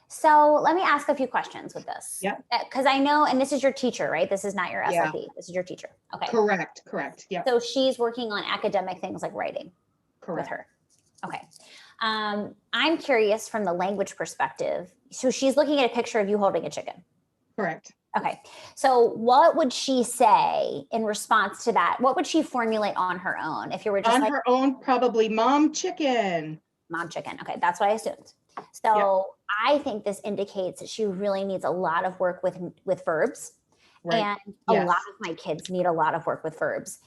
So let me ask a few questions with this. Yep. Because I know, and this is your teacher, right? This is not your Yeah. SLP. This is your teacher. Okay. Correct. Yep. So she's working on academic things like writing Correct. with her. Okay. I'm curious from the language perspective. So she's looking at a picture of you holding a chicken. Correct. Okay. So what would she say in response to that? What would she formulate on her own if you were just On like her own, probably mom chicken. mom chicken? Okay. That's what I assumed. So I think this indicates that she really needs a lot of work with verbs. Right. And a lot of my kids need a lot of work with verbs.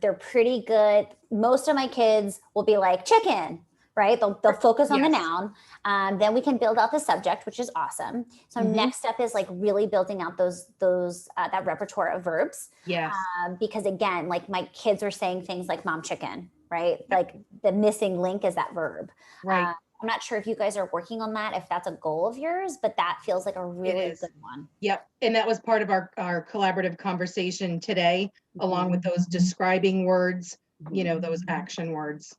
They're pretty good. Most of my kids will be like chicken, right? They'll focus on the noun. Then we can build out the subject, which is awesome. So next step is like really building out that repertoire of verbs. Yes. Because again, like my kids are saying things like mom chicken, right? Like the missing link is that verb. Right. I'm not sure if you guys are working on that, if that's a goal of yours, but that feels like a really good one. Yep. And that was part of our collaborative conversation today, along with those describing words, those action words.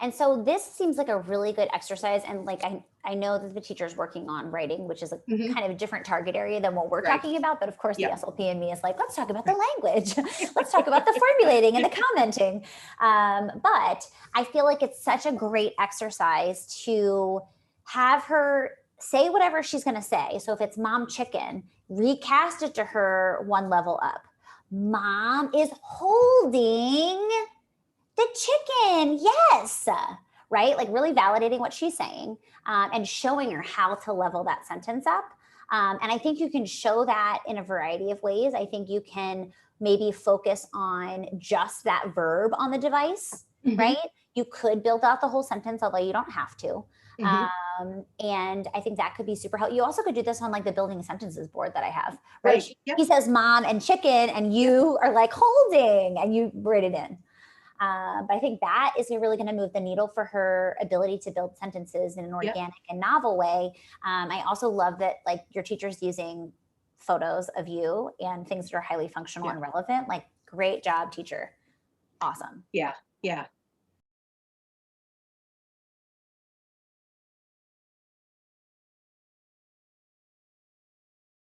And so this seems like a really good exercise. And like, I know that the teacher's working on writing, which is a kind of a different target area than what we're talking about. But of course, the SLP in me is like, let's talk about the language. Let's talk about the formulating and the commenting. But I feel like it's such a great exercise to have her say whatever she's going to say. So if it's mom chicken, recast it to her one level up. Mom is holding the chicken. Yes. Right. Like really validating what she's saying and showing her how to level that sentence up. And I think you can show that in a variety of ways. I think you can maybe focus on just that verb on the device, right? You could build out the whole sentence, although you don't have to. And I think that could be super helpful. You also could do this on like the building sentences board that I have, right? He says mom and chicken and you are like holding and you write it in. But I think that is really going to move the needle for her ability to build sentences in an organic and novel way. I also love that like your teacher's using photos of you and things that are highly functional and relevant. Like, great job, teacher. Awesome. Yeah.